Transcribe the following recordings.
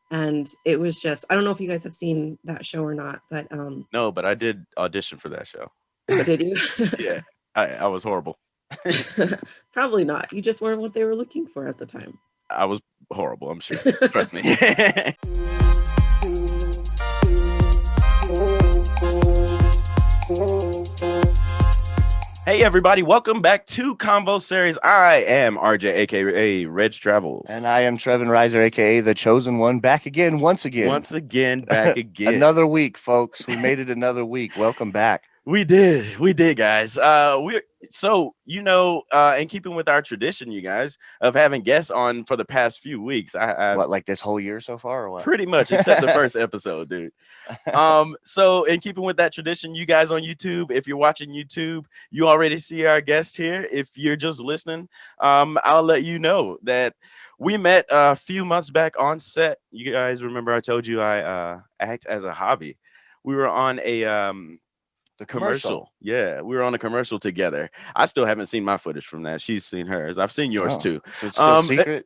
And it was just, I don't know if you guys have seen that show or not, but No, but I did audition for that show. oh, did you? Yeah, I was horrible. Probably not. You just weren't what they were looking for at the time. I was horrible, I'm sure. Trust me. Hey everybody, welcome back to Convo Series. I am RJ, aka Reg Travels. And I am Trevin Reiser, aka the Chosen One, back again, once again. Once again, back again. Another week, folks. We made it another week. Welcome back. We did, guys. In keeping with our tradition, you guys, of having guests on for the past few weeks. What, like this whole year so far, or what? Pretty much, except the first episode, dude. So in keeping with that tradition, you guys on YouTube, if you're watching YouTube, you already see our guest here. If you're just listening, I'll let you know that we met a few months back on set. You guys remember I told you I act as a hobby. We were on a The commercial. Yeah, we were on a commercial together. I still haven't seen my footage from that. She's seen hers. I've seen yours too. So it's still secret?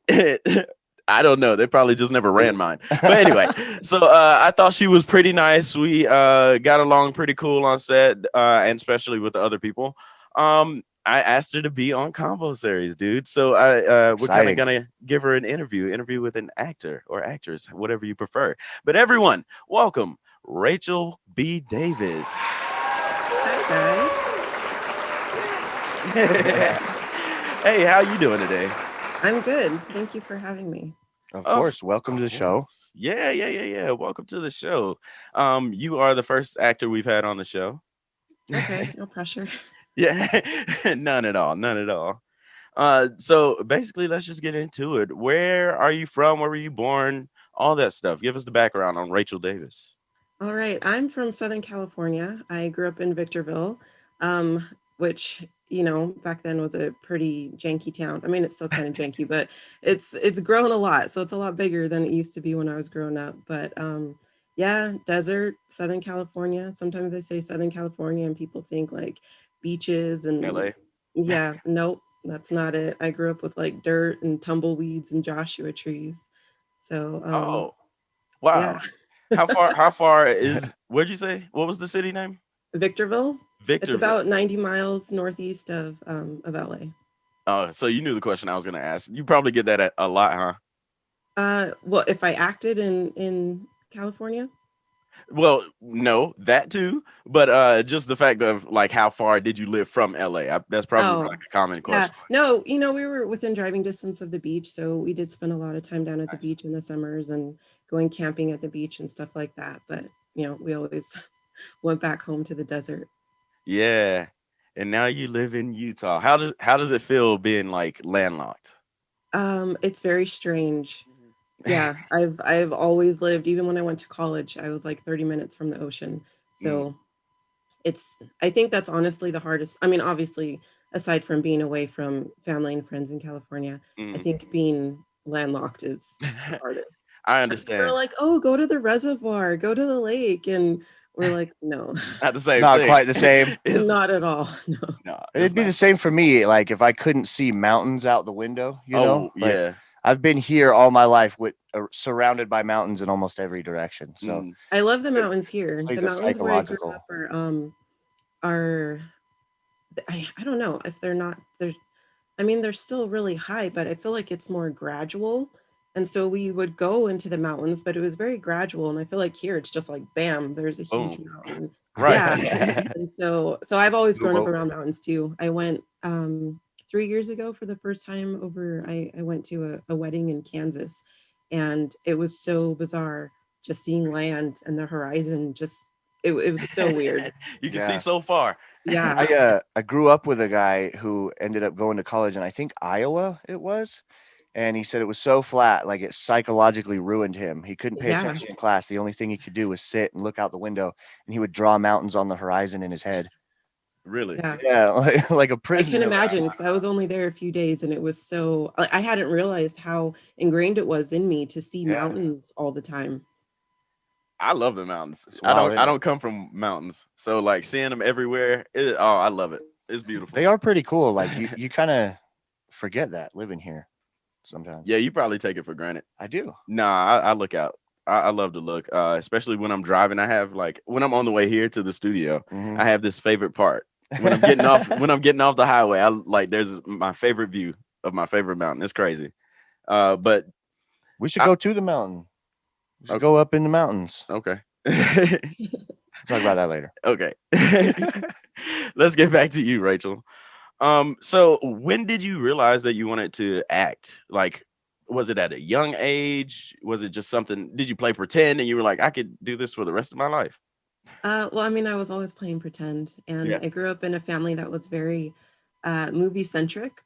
I don't know. They probably just never ran mine. But anyway, so I thought she was pretty nice. We got along pretty cool on set, and especially with the other people. I asked her to be on Combo Series, dude. So we're kind of gonna give her an interview with an actor or actress, whatever you prefer. But everyone, welcome Rachel B. Davis. Hi, guys. Hey, how you doing today? I'm good. Thank you for having me. Of course. Welcome to the show. Yeah. Welcome to the show. You are the first actor we've had on the show. Okay, no pressure. Yeah, none at all. So basically, let's just get into it. Where are you from? Where were you born? All that stuff. Give us the background on Rachel Davis. All right, I'm from Southern California. I grew up in Victorville, which back then was a pretty janky town. I mean, it's still kind of janky, but it's grown a lot, so it's a lot bigger than it used to be when I was growing up. But yeah, desert, Southern California. Sometimes I say Southern California, and people think like beaches and LA. yeah, nope, that's not it. I grew up with like dirt and tumbleweeds and Joshua trees. So Oh, yeah. wow. How far is, where'd you say? What was the city name? Victorville. It's Victorville. about 90 miles northeast of LA. Oh, so you knew the question I was gonna ask. You probably get that a lot, huh? Well, if I acted in California? Well, no, that too, but just the fact of like how far did you live from LA? That's probably Oh, like a common yeah. question. No, we were within driving distance of the beach, so we did spend a lot of time down at the Nice. beach in the summers and going camping at the beach and stuff like that. But, we always went back home to the desert. Yeah. And now you live in Utah. How does it feel being like landlocked? It's very strange. Yeah, I've always lived, even when I went to college, I was like 30 minutes from the ocean. Mm, So I think that's honestly the hardest. I mean, obviously, aside from being away from family and friends in California, I mm. think being landlocked is the hardest. I And people are understand. like, oh, go to the reservoir, go to the lake. And we're like, no, Not the same Not thing. quite the same. It's not at all. No. no, it's It'd be not. the same for me, like if I couldn't see mountains out the window, Oh, But yeah. I've been here all my life with surrounded by mountains in almost every direction. So Mm, I love the it mountains here. plays The a mountains where I grew psychological. up are I don't know if they're not they're I mean, they're still really high, but I feel like it's more gradual. And so we would go into the mountains, but it was very gradual. And I feel like here it's just like bam, there's a huge boom. mountain. Right. Yeah. And so I've always Move grown up over. around mountains too. I went 3 years ago for the first time over. I went to a wedding in Kansas, and it was so bizarre just seeing land and the horizon. Just it was so weird. You can see Yeah. so far. Yeah. I grew up with a guy who ended up going to college in I think Iowa it was. And he said it was so flat, like it psychologically ruined him. He couldn't pay Yeah. attention in class. The only thing he could do was sit and look out the window, and he would draw mountains on the horizon in his head. Really. Yeah. Yeah, like a I can prisoner. imagine because I was only there a few days and it was so I hadn't realized how ingrained it was in me to see Yeah, mountains all the time. I love the mountains. it's I wild, don't isn't I it? don't come from mountains. So like seeing them everywhere, I love it. It's They beautiful. are pretty cool. Like you kind of forget that living here sometimes. Yeah, you probably take it for granted. I do. Nah, I look out. I love to look, especially when I'm driving. I have like when I'm on the way here to the studio, Mhm. I have this favorite part. When I'm getting off the highway, I like there's my favorite view of my favorite mountain. It's crazy. But We should I, go to the mountain. We should o- go up in the mountains. okay. Talk about that later. Okay. Let's get back to you, Rachel. So when did you realize that you wanted to act? Like, was it at a young age? Was it just something? Did you play pretend and you were like, I could do this for the rest of my life? Well, I mean, I was always playing pretend, and Yeah. I grew up in a family that was very movie centric.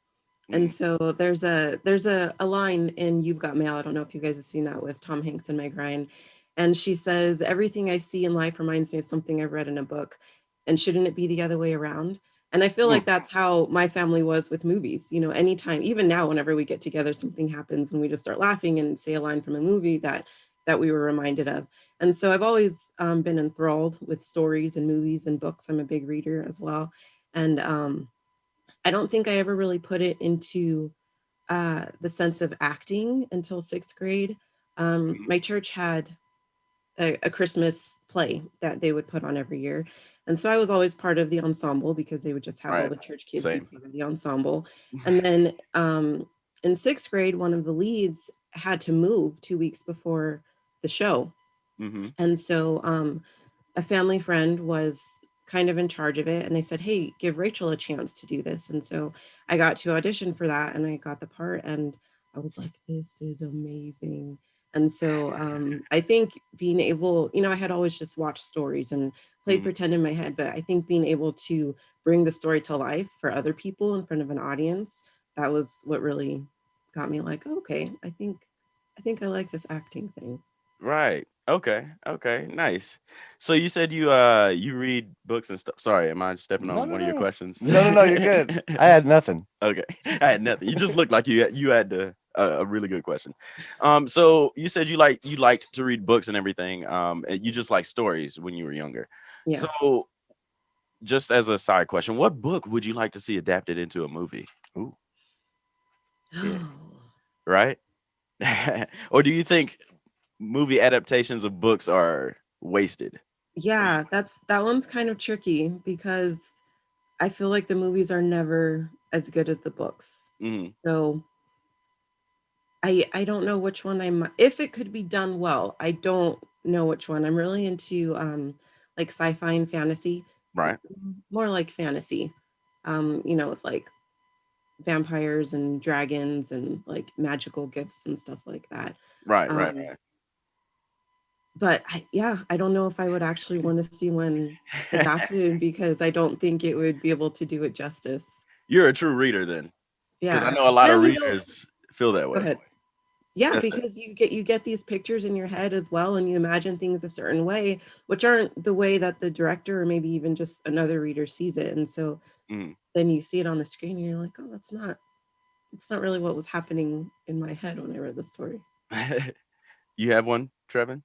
And Mhm. so there's a line in You've Got Mail. I don't know if you guys have seen that with Tom Hanks and Meg Ryan. And she says, everything I see in life reminds me of something I've read in a book. And shouldn't it be the other way around? And I feel Mm, like that's how my family was with movies. Anytime, even now, whenever we get together, something happens and we just start laughing and say a line from a movie that we were reminded of. And so I've always been enthralled with stories and movies and books. I'm a big reader as well. And I don't think I ever really put it into the sense of acting until sixth grade. mhm. My church had a Christmas play that they would put on every year. And so I was always part of the ensemble because they would just have all Right. the church kids be Same. part of the ensemble. And then in sixth grade, one of the leads had to move 2 weeks before the show. Hmm. And so a family friend was kind of in charge of it, and they said, hey, give Rachel a chance to do this. And so I got to audition for that, and I got the part, and I was like, this is amazing. And so I think being able, I had always just watched stories and played Hmm. pretend in my head, but I think being able to bring the story to life for other people in front of an audience, that was what really got me like, okay, I think I like this acting thing. Right. Okay. Okay. Nice. So you said you read books and stuff. Sorry, am I stepping No, on no, one of your no. questions? No, no, no. You're good. I had nothing. Okay. I had nothing. You just looked like you had a really good question. So you said you liked to read books and everything. And you just like stories when you were younger. Yeah. So just as a side question, what book would you like to see adapted into a movie? Ooh. Yeah. Oh. Right? Or do you think movie adaptations of books are wasted? What do you Yeah, that one's kind of tricky because I feel like the movies are never as good as the books. Mhm. So I don't know which one if it could be done well. I don't know which one. I'm really into like sci-fi and fantasy, Right. more like fantasy. With like vampires and dragons and like magical gifts and stuff like that. Right, right, Um but I don't know if I would actually want to see one right. adapted because I don't think it would be able to do it justice. You're a true reader then, because I Yeah. know a lot of And readers feel that go way. ahead. Yeah, That's it. because you get these pictures in your head as well, and you imagine things a certain way, which aren't the way that the director or maybe even just another reader sees it. And so Mhm. then you see it on the screen and you're like, oh, it's not really what was happening in my head when I read the story. You have one, Trevin?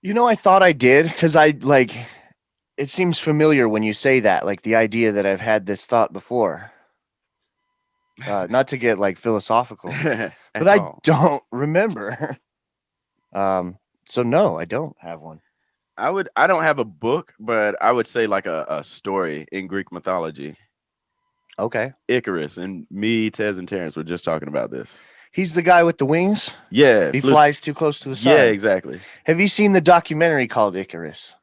I thought I did because I like it seems familiar when you say that, like the idea that I've had this thought before. Not to get like philosophical, but At I all. don't remember. um, so no, I don't have one. I don't have a book, but I would say like a story in Greek mythology. Okay. Icarus and me, Tez, and Terrence were just talking about this. He's the guy with the wings. Yeah, He flip. flies too close to the Yeah, sun. exactly. Have you seen the documentary called Icarus?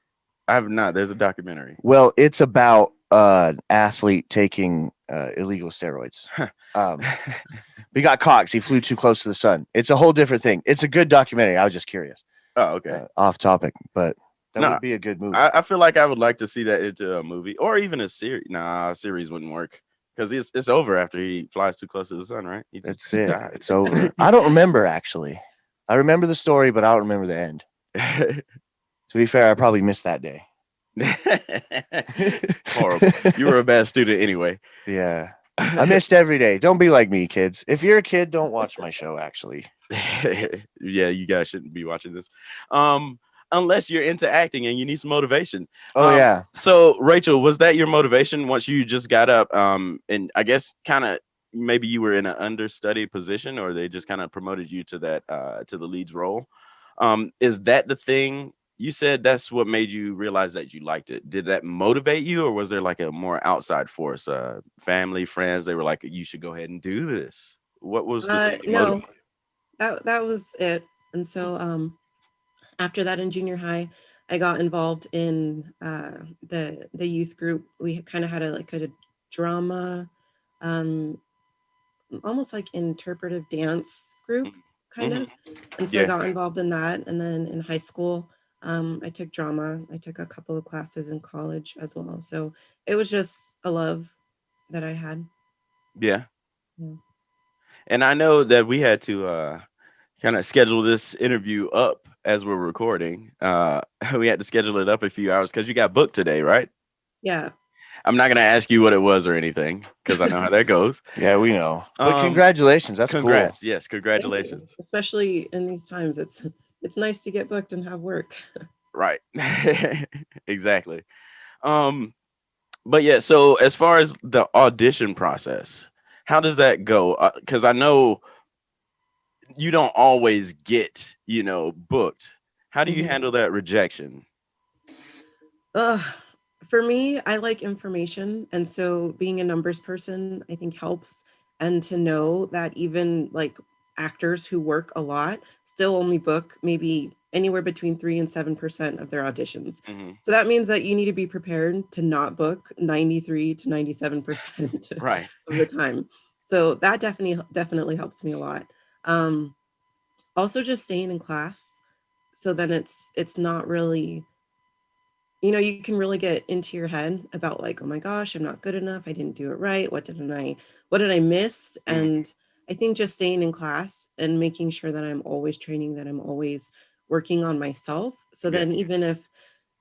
I have not. There's a documentary. Well, it's about an athlete taking illegal steroids. Um, he got caught 'cause he flew too close to the sun. It's a whole different thing. It's a good documentary. I was just curious. Oh, okay. Off topic, but that No, would be a good movie. I feel like I would like to see that into a movie or even a series. Nah, a series wouldn't work because it's over after he flies too close to the sun, right? That's He it. died. It's over. I don't remember actually. I remember the story, but I don't remember the end. To be fair, I probably missed that day. Horrible. You were a bad student anyway. Yeah. I missed every day. Don't be like me, kids. If you're a kid, don't watch my show, actually. Yeah, you guys shouldn't be watching this. Um, unless you're into acting and you need some motivation. Oh, yeah. So Rachel, was that your motivation once you just got up? And I guess kind of maybe you were in an understudy position or they just kind of promoted you to that to the lead's role. Is that the thing? You said that's what made you realize that you liked it. Did that motivate you, or was there like a more outside force, family, friends? They were like, you should go ahead and do this. What was the thing that No, motivated that was it. And so after that in junior high, I got involved in the youth group. We kind of had a drama, um, almost like interpretive dance group, you? kind Hmm. of. And so I Yeah, got involved in that. And then in high school, I took drama. I took a couple of classes in college as well. So it was just a love that I had. yeah. Yeah. And I know that we had to kind of schedule this interview up as we're recording. We had to schedule it up a few hours because you got booked today, right? Yeah. I'm not gonna ask you what it was or anything because I know how that goes. Yeah, we know. But Um, congratulations. That's cool. congrats, yes, Thank you. congratulations. Especially in these times, it's nice to get booked and have work. Right, exactly. Um, but yeah, so as far as the audition process, how does that go? Because I know you don't always get, booked. How do you Mhm. handle that rejection? Ugh. For me, I like information. And so being a numbers person, I think helps. And to know that even like actors who work a lot still only book maybe anywhere between 3 and 7% of their auditions. Hmm. So that means that you need to be prepared to not book 93 to 97% Right. of the time. So that definitely helps me a lot. Um, Also just staying in class. So then it's not really, you can really get into your head about like, oh my gosh, I'm not good enough. I didn't do it right. What did I miss? Hmm. And I think just staying in class and making sure that I'm always training, that I'm always working on myself. So Yeah. then even if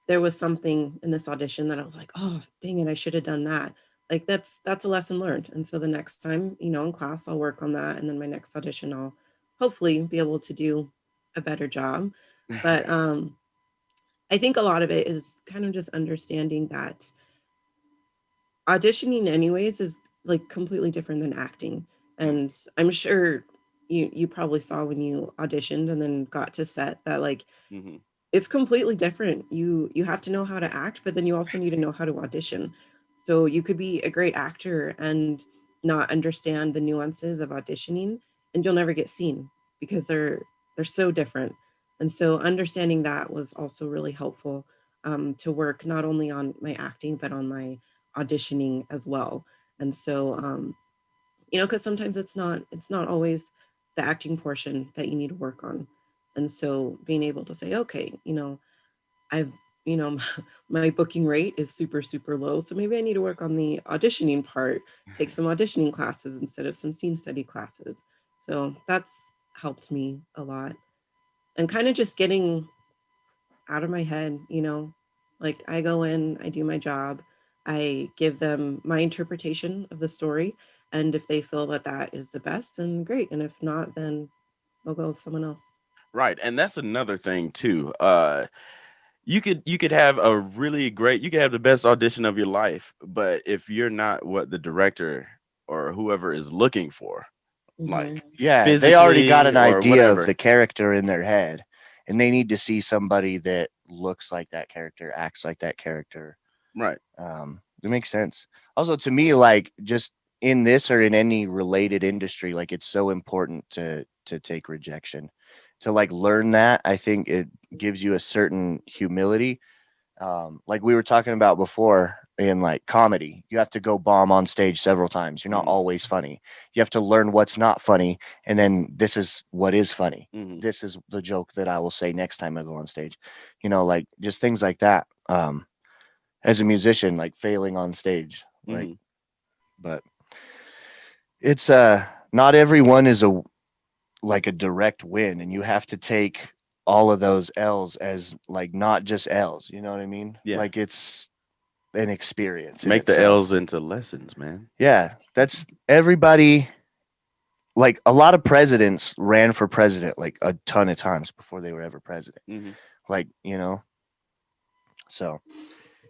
there was something in this audition that I was like, oh, dang it, I should have done that. Like that's a lesson learned. And so the next time, in class, I'll work on that. And then my next audition, I'll hopefully be able to do a better job. But I think a lot of it is kind of just understanding that auditioning anyways is like completely different than acting. Mm. And I'm sure you probably saw when you auditioned and then got to set that like Hmm. it's completely different. You have to know how to act, but then you also need to know how to audition. So you could be a great actor and not understand the nuances of auditioning, and you'll never get seen because they're so different. And so understanding that was also really helpful to work not only on my acting but on my auditioning as well. And so because sometimes it's not always the acting portion that you need to work on. And so being able to say, okay, I've, my booking rate is super, super low. So maybe I need to work on the auditioning part, take some auditioning classes instead of some scene study classes. So that's helped me a lot. And kind of just getting out of my head, like I go in, I do my job, I give them my interpretation of the story. And if they feel that that is the best, then great. And if not, then they'll go with someone else. Right, and that's another thing too. You could have you could have the best audition of your life, but if you're not what the director or whoever is looking for, like Hmm. Yeah, they already got physically an or idea of whatever. the character in their head, and they need to see somebody that looks like that character, acts like that character. Right. It makes sense. Also, to me, like just in this or in any related industry, like it's so important to take rejection, to like learn that. I think it gives you a certain humility. Like we were talking about before in like comedy, you have to go bomb on stage several times. You're not Hmm. always funny. You have to learn what's not funny, and then this is what is funny. Hmm. This is the joke that I will say next time I go on stage. Like just things like that. As a musician, like failing on stage, like, Hmm. but it's not everyone is a like a direct win, and you have to take all of those L's as like not just L's. You know what I mean? Yeah. Like it's an experience in Make the itself. L's into lessons, man. Yeah, that's everybody. Like a lot of presidents ran for president like a ton of times before they were ever president. Hmm. Like, so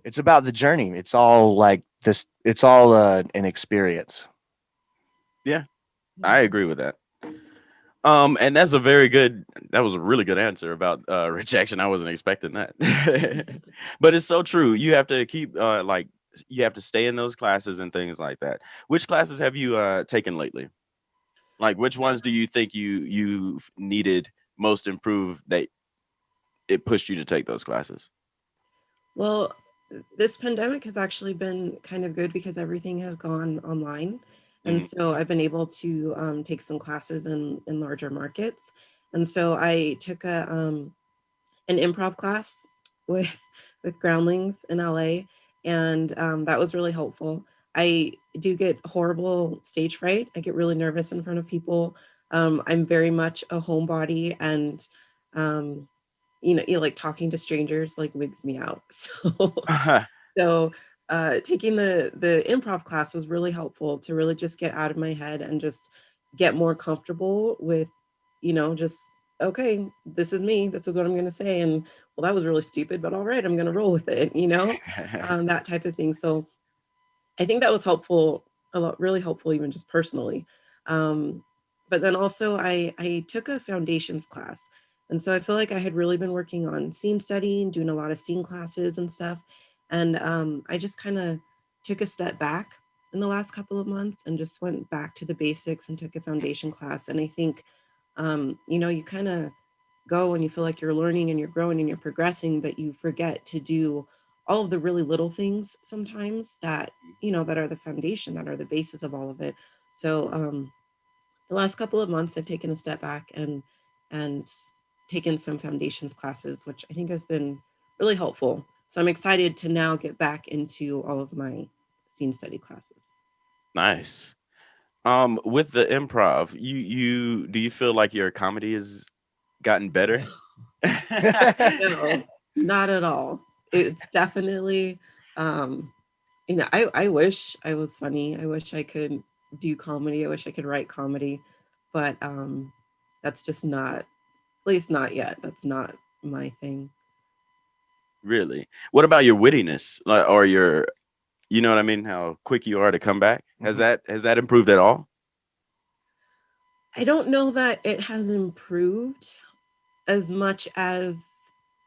it's about the journey. It's all like this, it's all an experience. Yeah, I Yeah. agree with that. And that's that was a really good answer about rejection. I wasn't expecting that. But it's so true. You have to keep you have to stay in those classes and things like that. Which classes have you taken lately? Like which ones do you think you needed most improved that it pushed you to take those classes? Well, this pandemic has actually been kind of good because everything has gone online. And Mhm. so I've been able to take some classes in larger markets. And so I took an improv class with Groundlings in LA, and that was really helpful. I do get horrible stage fright. I get really nervous in front of people. I'm very much a homebody, and um, like talking to strangers like wigs me out. So taking the improv class was really helpful to really just get out of my head and just get more comfortable with, just okay, this is me. This is what I'm going to say. And well, that was really stupid, but all right, I'm going to roll with it. That type of thing. So I think that was helpful, a lot, really helpful, even just personally. Um, but then also, I took a foundations class, and so I feel like I had really been working on scene studying, doing a lot of scene classes and stuff, and I just kind of took a step back in the last couple of months and just went back to the basics and took a foundation class. And I think, you kind of go and you feel like you're learning and you're growing and you're progressing, but you forget to do all of the really little things sometimes that, that are the foundation, that are the basis of all of it. So the last couple of months I've taken a step back and taken some foundations classes, which I think has been really helpful. So I'm excited to now get back into all of my scene study classes. Nice. With the improv, you do you feel like your comedy has gotten No, better? no, not at all. It's definitely um I wish I was funny. I wish I could do comedy. I wish I could write comedy, but that's just not, at least not yet. That's not my thing. Really? What about your wittiness? Like or your you know what I mean? How quick you are to come back? Mhm. Has that improved at all? I don't know that it has improved as much as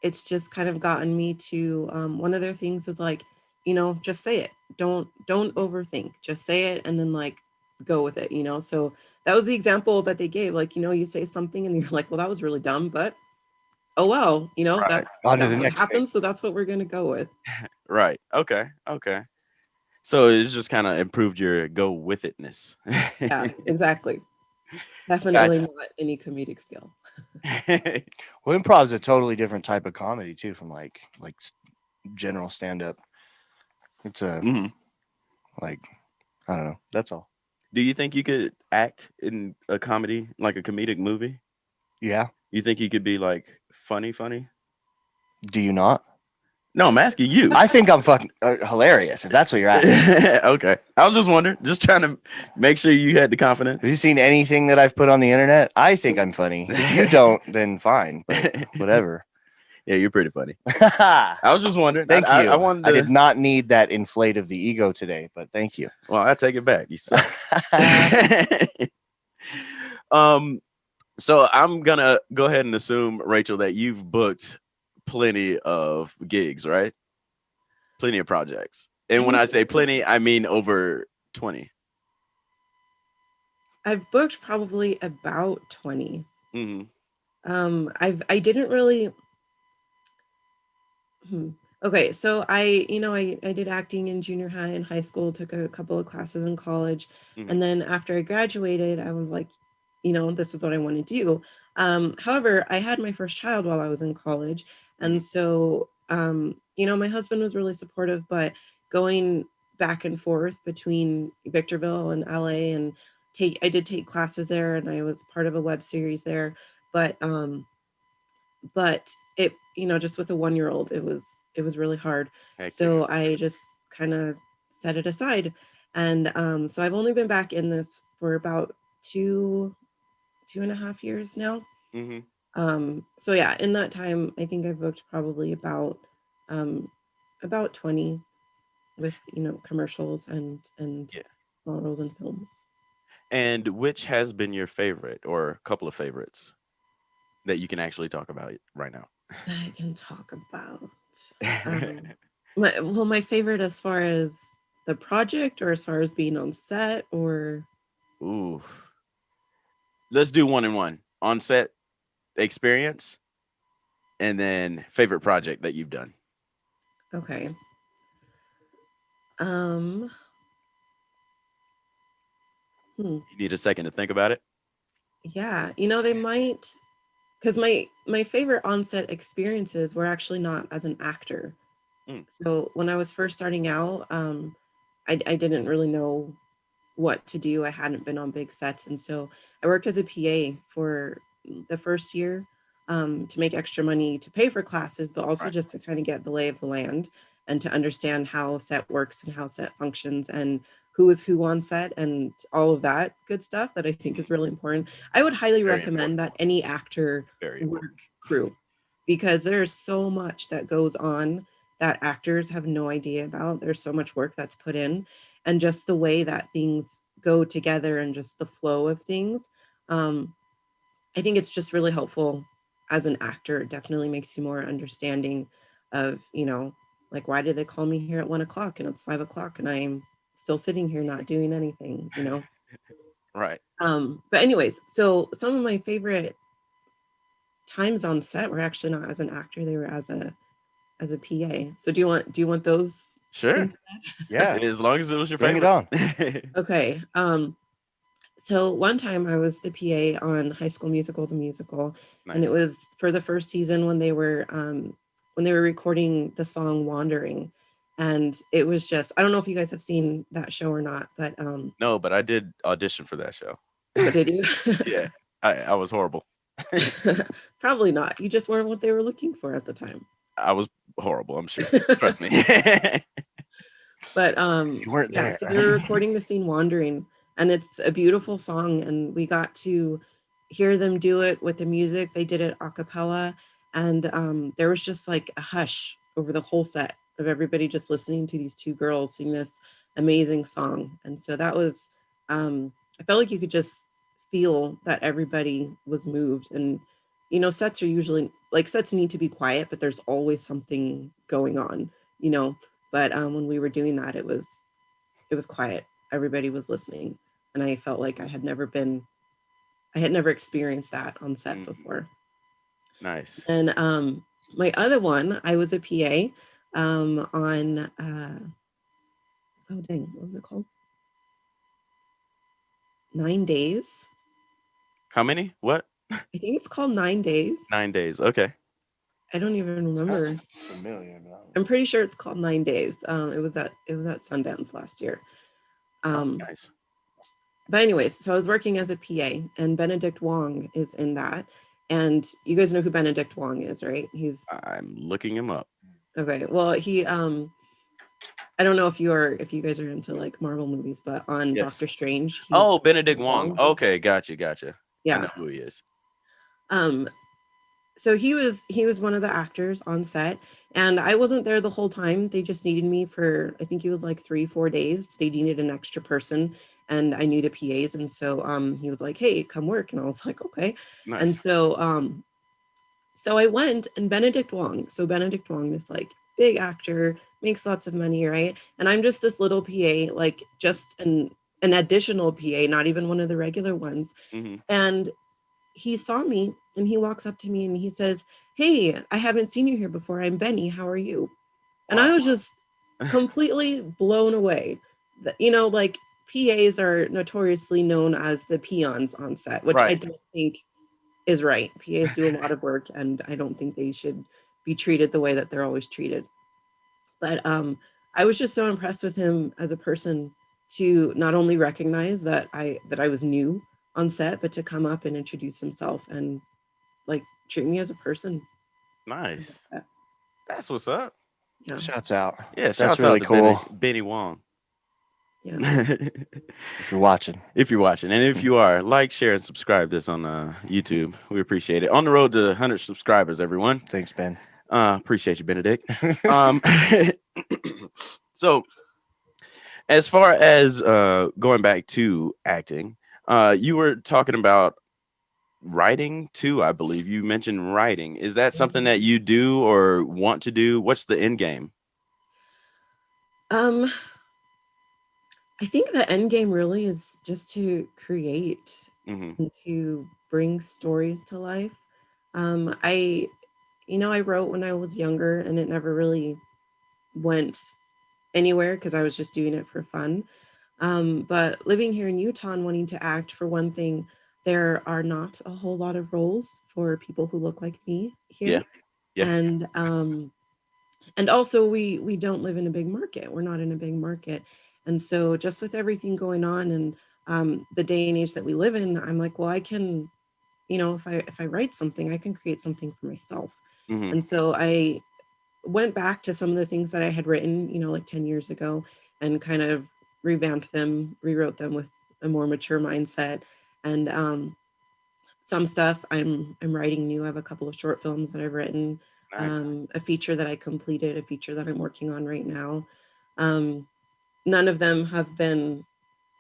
it's just kind of gotten me to one of their things is like, just say it. Don't overthink. Just say it and then like go with it, So that was the example that they gave. Like, you say something and you're like, well, that was really dumb, but oh well, Right. On to the that's what next thing. happens. So that's what we're gonna go with. Right. Okay. Okay. So it's just kind of improved your go with itness. Yeah, exactly. Definitely Gotcha. not any comedic skill. Well, improv is a totally different type of comedy too, from general stand up. It's a Mhm. like I don't know. That's all. Do you think you could act in a comedy, like a comedic movie? Yeah. You think you could be like funny, funny? Do you not? No, I'm asking you. I think I'm fucking hilarious. If that's what you're asking. Okay. I was just wondering, just trying to make sure you had the confidence. Have you seen anything that I've put on the internet? I think I'm funny. If you don't, then fine. But whatever. Yeah, you're pretty funny. I was just wondering. Thank I you. wanted I did to. not need that inflate of the ego today, but thank you. Well, I take it back. You suck. um. So I'm gonna go ahead and assume, Rachel, that you've booked plenty of gigs, right? Plenty of projects. And when I say plenty, I mean over 20. I've booked probably about 20. Hmm. I didn't really. Hmm. Okay, so I did acting in junior high and high school, took a couple of classes in college, Hmm. and then after I graduated, I was like, this is what I want to do. However, I had my first child while I was in college, Hmm. and so my husband was really supportive, but going back and forth between Victorville and LA and I did take classes there, and I was part of a web series there, but it just with a 1 year old it was really hard, Heck yeah. so I just kind of set it aside. And so I've only been back in this for about 2.5 years now. Hmm. So yeah, in that time I think I've booked probably um about 20 with commercials and Yeah. small roles in films. And which has been your favorite or a couple of favorites that you can actually talk about right now? That I can talk about. Um, my favorite as far as the project or as far as being on set or Ooh, let's do one and one. Onset experience and then favorite project that you've done. okay. Um, hmm, You need a second to think about it. yeah, they might because my favorite on-set experiences were actually not as an actor. Mm, So when I was first starting out, I didn't really know what to do. I hadn't been on big sets. And so I worked as a PA for the first year to make extra money to pay for classes, but also right. just to kind of get the lay of the land and to understand how set works and how set functions and who is who on set and all of that good stuff that I think is really important. I would highly Very recommend important. that any actor Very work important. crew because there's so much that goes on that actors have no idea about. There's so much work that's put in and just the way that things go together and just the flow of things. Um, I think it's just really helpful as an actor. It definitely makes you more understanding of, like, why did they call me here at 1 o'clock and it's 5 o'clock and I'm still sitting here not doing anything. Right. But anyways, so some of my favorite times on set were actually not as an actor, they were as a PA. So do you want those Sure. instead? Yeah, As long as it was your bring it favorite. on. Okay. So one time I was the PA on High School Musical, the musical, and it Nice. was for the first season when they were recording the song "Wandering," and it was just I don't know if you guys have seen that show or not, but No, but I did audition for that show. oh, did you? Yeah, I was horrible. Probably not. You just weren't what they were looking for at the time. I was horrible. I'm sure. Trust me. But You weren't yeah, there. so they were recording the scene "Wandering," and it's a beautiful song, and we got to hear them do it with the music. They did it a cappella, and there was just like a hush over the whole set of everybody just listening to these two girls sing this amazing song. And so that was, I felt like you could just feel that everybody was moved. And sets are usually like sets need to be quiet, but there's always something going on. You know, but when we were doing that, it was quiet. Everybody was listening, and I felt like I had never experienced that on set Mm, before. nice. And my other one, I was a PA on oh dang, what was it called? 9 Days. How many? What? I think it's called 9 Days. 9 days. Okay. I don't even remember. Familiar. I'm pretty sure it's called 9 Days. It was at Sundance last year. Oh, Um, nice. But anyways, so I was working as a PA, and Benedict Wong is in that. And you guys know who Benedict Wong is, right? He's I'm looking him up. okay. Well, he I don't know if you guys are into like Marvel movies, but on Yes. Doctor Strange, he's Oh, Benedict Wong. Wong. Okay, gotcha. I Yeah. know who he is. Um so he was one of the actors on set, and I wasn't there the whole time. They just needed me for I think it was like 3-4 days. They needed an extra person, and I knew the PAs, and so he was like, "Hey, come work," and I was like, "Okay." And Nice. so I went, and Benedict Wong, this like big actor, makes lots of money, right? And I'm just this little PA, like just an additional PA, not even one of the regular ones. Hmm. And he saw me and he walks up to me and he says, "Hey, I haven't seen you here before. I'm Benny. How are you?" And I Wow. was just completely blown away. Like PAs are notoriously known as the peons on set, which I Right. don't think is right. PAs do a lot of work, and I don't think they should be treated the way that they're always treated. But I was just so impressed with him as a person to not only recognize that I was new on set, but to come up and introduce himself and like treat me as a person. Nice. That's what's up. Yeah, Shouts out. Yeah, That's shouts out really to cool. Benny Wong. yeah. If you're watching. If you're watching, and if you are, like, share, and subscribe this on YouTube. We appreciate it. On the road to 100 subscribers, everyone. Thanks, Ben. Appreciate you, Benedict. Um, so as far as going back to acting, You were talking about writing too, I believe. You mentioned writing. Is that something that Mhm. you do or want to do? What's the end game? Um, I think the end game really is just to create Hmm. and to bring stories to life. I, I wrote when I was younger and it never really went anywhere because I was just doing it for fun. But living here in Utah and wanting to act, for one thing, there are not a whole lot of roles for people who look like me Yeah. here. Yeah. And also we don't live in a big market. We're not in a big market. And so just with everything going on and the day and age that we live in, I'm like, well, I can, if I write something, I can create something for myself. Hmm. And so I went back to some of the things that I had written, like 10 years ago, and kind of revamped them, rewrote them with a more mature mindset. And some stuff I'm writing new. I have a couple of short films that I've written, Nice. a feature that I completed, a feature that I'm working on right now. Um, None of them have been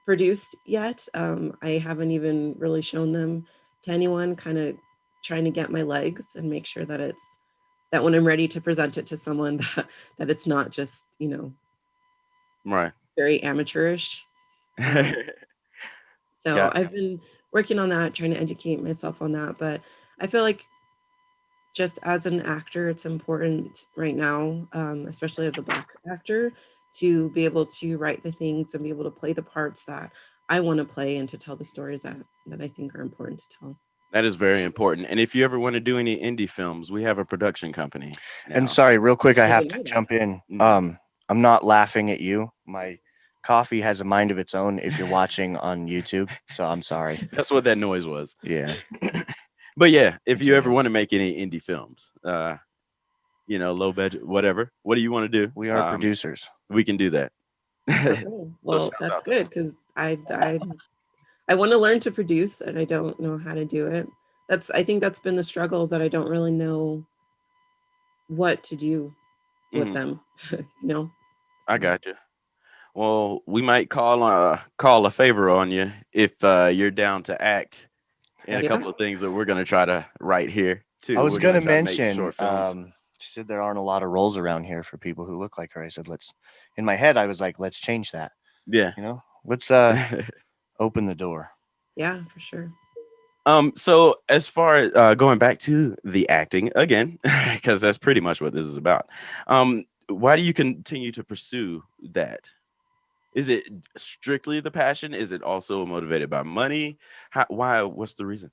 produced yet. I haven't even really shown them to anyone, kind of trying to get my legs and make sure that it's that when I'm ready to present it to someone that it's not just, Right. very amateurish. Um, so Got I've been working on that, trying to educate myself on that. But I feel like just as an actor, it's important right now, especially as a Black actor, to be able to write the things and be able to play the parts that I want to play and to tell the stories that I think are important to tell. that is very important. And if you ever want to do any indie films, we have a production company And now. sorry, real quick, I I have didn't to know that. jump in. Mhm. I'm not laughing at you. My coffee has a mind of its own if you're watching on YouTube. So I'm sorry. That's what that noise was. Yeah. But yeah, if you ever Continue. want to make any indie films, low budget, whatever, what do you want to do? We are producers. We can do that. Okay, So well, shouts that's out to good us. because I want to learn to produce and I don't know how to do it. I think that's been the struggle is that I don't really know what to do with Mhm. them, you know. I So got you. Well, we might call a favor on you if you're down to act in a Heck yeah, couple of things that we're gonna try to write here I too. was We're gonna gonna try to make mention, short films. she said there aren't a lot of roles around here for people who look like her. I said, let's, in my head, I was like, let's change that. Yeah. Let's open the door. yeah, for sure. So as far as going back to the acting again, because that's pretty much what this is about. Why do you continue to pursue that? Is it strictly the passion? Is it also motivated by money? Why? What's the reason?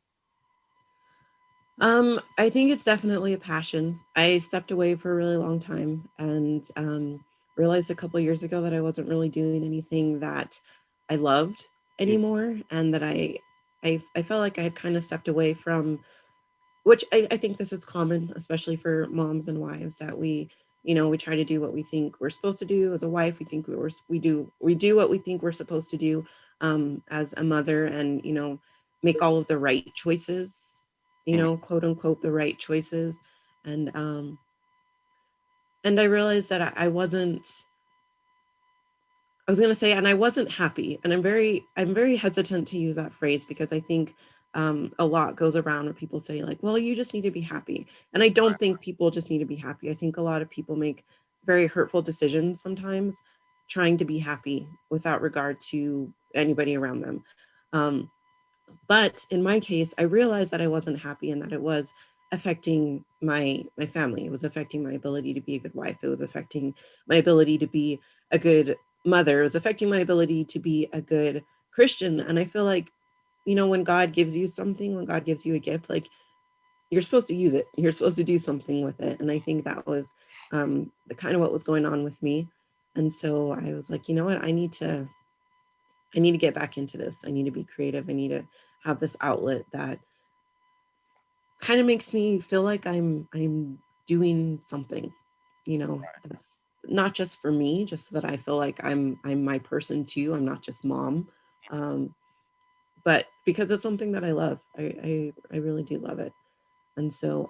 I think it's definitely a passion. I stepped away for a really long time and realized a couple years ago that I wasn't really doing anything that I loved Mm. anymore, and that I felt like I had kind of stepped away from, which I think this is common, especially for moms and wives, that we try to do what we think we're supposed to do as a wife. We think we do what we think we're supposed to do as a mother, and make all of the right choices, Mhm. quote unquote, the right choices. And I realized that I wasn't. I was going to say, and I wasn't happy. And I'm very hesitant to use that phrase because I think a lot goes around where people say like, well, you just need to be happy. And I don't think people just need to be happy. I think a lot of people make very hurtful decisions sometimes trying to be happy without regard to anybody around them. Um, but in my case, I realized that I wasn't happy and that it was affecting my family. It was affecting my ability to be a good wife. It was affecting my ability to be a good mother. It was affecting my ability to be a good Christian. And I feel like, when God gives you something, when God gives you a gift, like you're supposed to use it. You're supposed to do something with it. And I think that was the kind of what was going on with me. And so I was like, you know what? I need to get back into this. I need to be creative. I need to have this outlet that kind of makes me feel like I'm doing something, that's not just for me, just so that I feel like I'm my person too. I'm not just mom. Um, but because it's something that I love. I really do love it. And so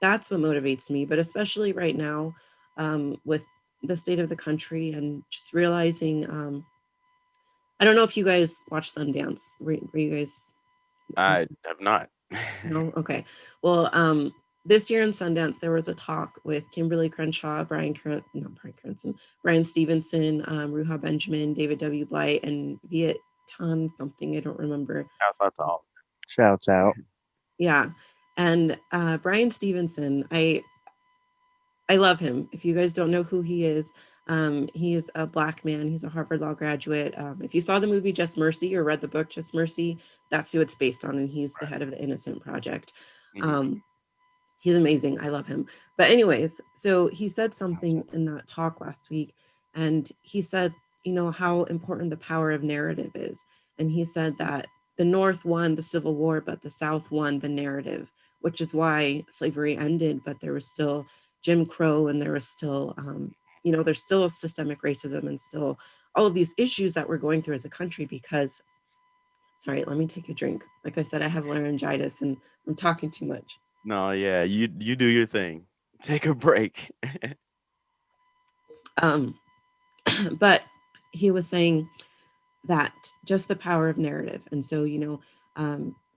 that's what motivates me. But especially right now, with the state of the country and just realizing I don't know if you guys watch Sundance. Were you guys in I have not. No? Okay. Well, this year in Sundance, there was a talk with Kimberly Crenshaw, not Brian Cranston, Brian Stevenson, Ruha Benjamin, David W. Blight, and Viet Ton something. I don't remember. Outside tall. Shouts out. Yeah. And Brian Stevenson, I love him. If you guys don't know who he is a Black man. He's a Harvard Law graduate. If you saw the movie Just Mercy or read the book Just Mercy, that's who it's based on, and he's the head of the Innocent Project. Mhm. He's amazing. I love him. But anyways, so he said something in that talk last week, and he said, how important the power of narrative is. And he said that the North won the Civil War, but the South won the narrative, which is why slavery ended, but there was still Jim Crow, and there was still, there's still systemic racism and still all of these issues that we're going through as a country because, sorry, let me take a drink. Like I said, I have laryngitis and I'm talking too much. No, yeah, you do your thing. Take a break. Um, but he was saying that just the power of narrative. And so,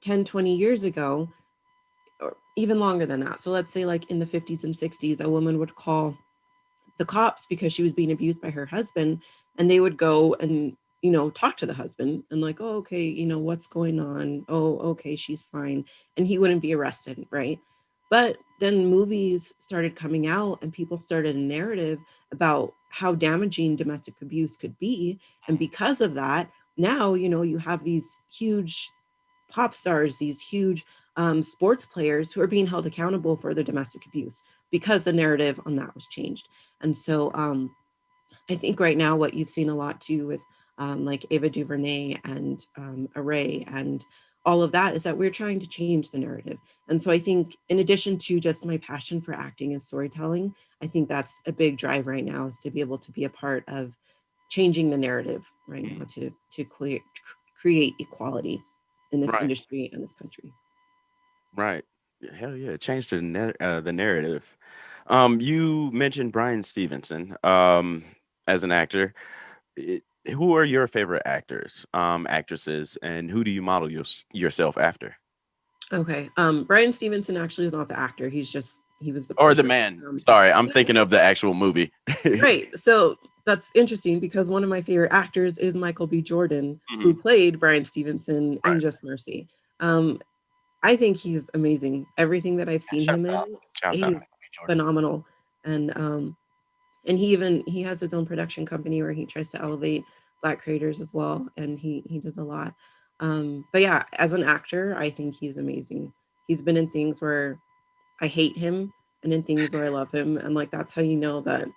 10, 20 years ago, or even longer than that. So let's say like in the 50s and 60s, a woman would call the cops because she was being abused by her husband, and they would go and talk to the husband and like, oh, okay, what's going on, oh, okay, she's fine, and he wouldn't be arrested, right? But then movies started coming out and people started a narrative about how damaging domestic abuse could be, and because of that, now you have these huge pop stars, these huge sports players who are being held accountable for their domestic abuse because the narrative on that was changed. And so I think right now what you've seen a lot too with like Ava DuVernay and Array and all of that is that we're trying to change the narrative. And so I think in addition to just my passion for acting and storytelling, I think that's a big drive right now is to be able to be a part of changing the narrative right now to create equality in this Right, industry and this country. right. Yeah, hell yeah, change the narrative. You mentioned Brian Stevenson as an actor. Who are your favorite actors, actresses, and who do you model yourself after? Okay. Brian Stevenson actually is not the actor. He was the Or the person. man? Sorry, I'm Yeah, thinking of the actual movie. right. So that's interesting because one of my favorite actors is Michael B. Jordan, who Mhm. played Brian Stevenson in Right. Just Mercy. Um, I think he's amazing. Everything that I've seen Shouts him in, out. Shouts out. he's Jordan. phenomenal. And he has his own production company where he tries to elevate Black creators as well, and he does a lot. But yeah, as an actor, I think he's amazing. He's been in things where I hate him, and in things where I love him, and like that's how you know that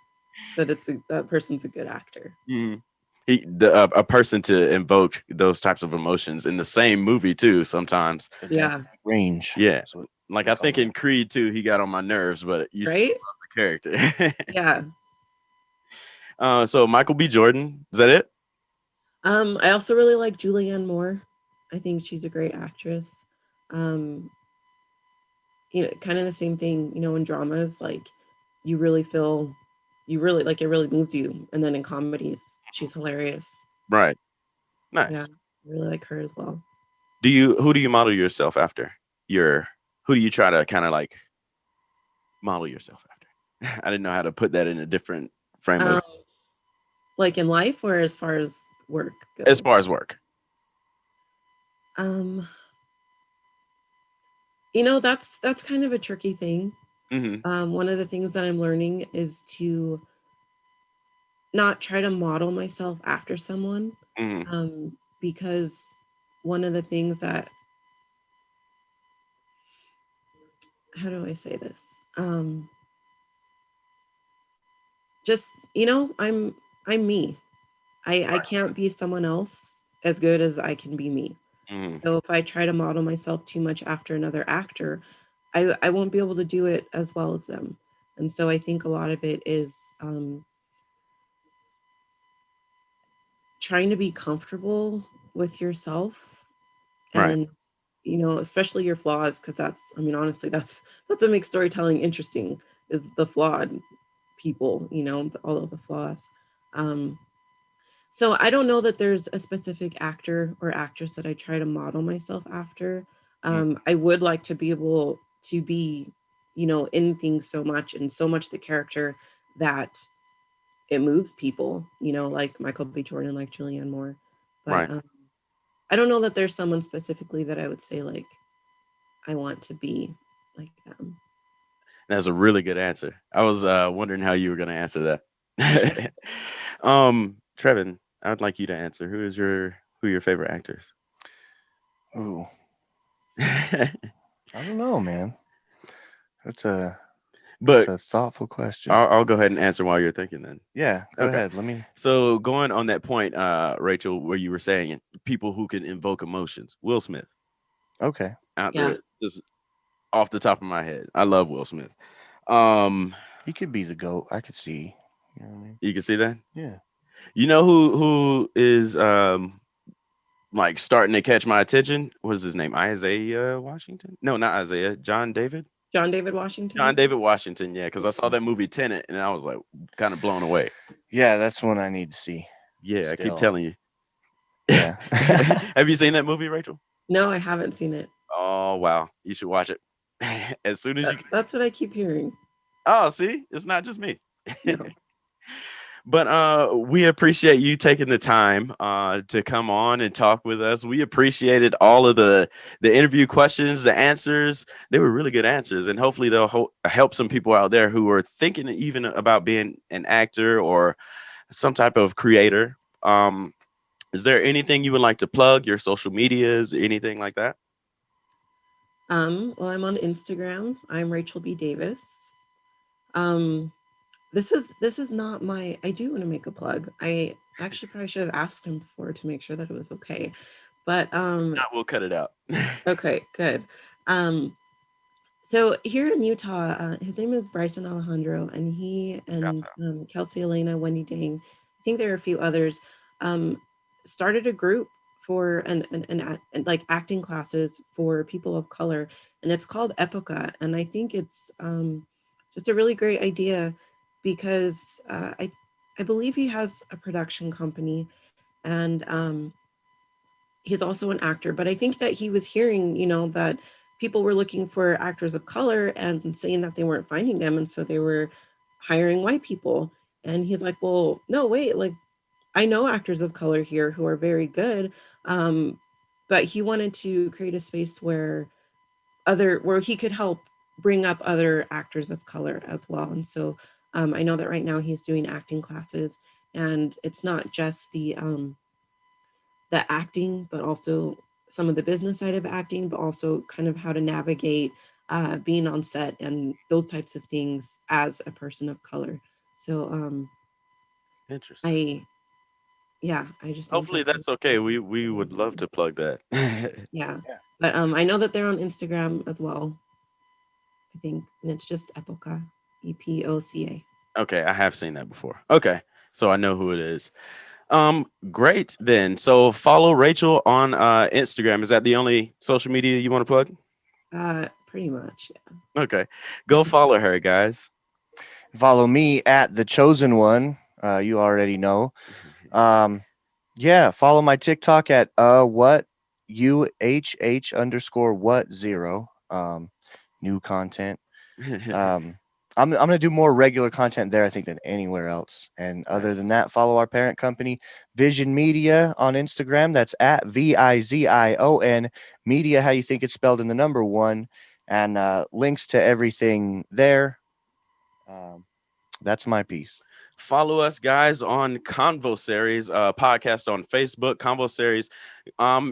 person's a good actor. Mhm. A person to invoke those types of emotions in the same movie too. Sometimes, The dynamic Yeah, range. yeah. That's what Like we I call think in Creed 2, he got on my nerves, but you still right? love the character. Yeah. So Michael B. Jordan, is that it? I also really like Julianne Moore. I think she's a great actress. Um, kind of the same thing, in dramas, like you really feel, you really like it really moves you. And then in comedies, she's hilarious. Right. Yeah, Nice. I really like her as well. Who do you model yourself after? Who do you try to kind of like model yourself after? I didn't know how to put that in a different frame of Um, like in life or as far as work as goes. far as work. Um, that's kind of a tricky thing. Hmm. One of the things that I'm learning is to not try to model myself after someone, Hmm. because one of the things that, how do I say this? Just I'm me. I can't be someone else as good as I can be me. Hmm. So if I try to model myself too much after another actor, I won't be able to do it as well as them. And so I think a lot of it is trying to be comfortable with yourself, Right. and especially your flaws, because honestly, that's what makes storytelling interesting, is the flawed people, all of the flaws. um So I don't know that there's a specific actor or actress that I try to model myself after. I would like to be able to be, in things so much and so much the character that it moves people, like Michael B. Jordan, like Julianne Moore. But Right. I don't know that there's someone specifically that I would say like I want to be like them. That's a really good answer. I was wondering how you were going to answer that. Trevin, I would like you to answer. Who are your favorite actors? Ooh, I don't know, man. That's a But thoughtful question. I'll go ahead and answer while you're thinking then. Yeah, go Okay. ahead. Let me. So going on that point, Rachel, where you were saying people who can invoke emotions, Will Smith Okay. out Yeah. there, just off the top of my head. I love Will Smith. Um, He could be the GOAT. I could see. You know what I mean? you can see that. Yeah. You know who is like starting to catch my attention? What is his name? Isaiah Washington? No, not Isaiah. John David. John David John Washington. David Washington. Yeah, because I saw that movie Tenet and I was like kind of blown away. Yeah, that's one I need to see. Yeah, I keep Still. telling you. Yeah. Have you seen that movie, Rachel? No, I haven't seen it. Oh wow, you should watch it as soon as you. That's what I keep hearing. Oh, see, it's not just me. No. But we appreciate you taking the time to come on and talk with us. We appreciated all of the interview questions, the answers. They were really good answers, and hopefully they'll help some people out there who are thinking even about being an actor or some type of creator. Is there anything you would like to plug? Your social medias, anything like that? Well, I'm on Instagram. I'm Rachel B. Davis. Um, this is not my. I do want to make a plug. I actually probably should have asked him before to make sure that it was okay. But Not, we'll cut it out. okay, good. Um, so here in Utah, his name is Bryson Alejandro, and he and Gotcha. Kelsey Elena, Wendy Dang, I think there are a few others, um, started a group for like acting classes for people of color, and it's called Epoca, and I think it's just a really great idea because I believe he has a production company, and he's also an actor, but I think that he was hearing, that people were looking for actors of color and saying that they weren't finding them. And so they were hiring white people. And he's like, well, no, wait, like I know actors of color here who are very good. But he wanted to create a space where he could help bring up other actors of color as well. And so I know that right now he's doing acting classes, and it's not just the acting, but also some of the business side of acting, but also kind of how to navigate being on set and those types of things as a person of color. So Interesting. I yeah, I just think Hopefully that that's okay. We would love to plug that. yeah. Yeah. But I know that they're on Instagram as well. I think, and it's just Epoca, EPOCA. Okay, I have seen that before. Okay, so I know who it is. Great then. So follow Rachel on Instagram. Is that the only social media you want to plug? Pretty much, Okay, go follow her, guys. Follow me at the chosen one. You already know. Yeah, follow my TikTok at what UHH _what 0. New content. I'm gonna do more regular content there, I think, than anywhere else. And other Nice. than that, follow our parent company, Vision Media, on Instagram. That's at VIZION Media, how you think it's spelled in the number one, and links to everything there. That's my piece. Follow us, guys, on Convo Series podcast on Facebook. Convo Series.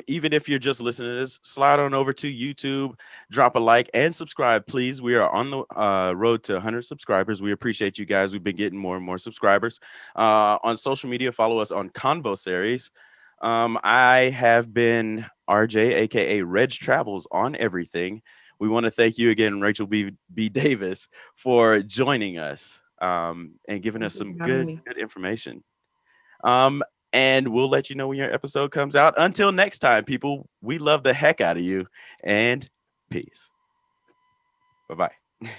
Even if you're just listening to this, slide on over to YouTube, drop a like and subscribe, please. We are on the road to 100 subscribers. We appreciate you guys. We've been getting more and more subscribers. On social media, follow us on Convo Series. I have been RJ, aka Reg Travels, on everything. We want to thank you again, Rachel B. Davis, for joining us and giving us thank you some for having good me. information. Um, and we'll let you know when your episode comes out. Until next time, people, we love the heck out of you, and peace. Bye bye.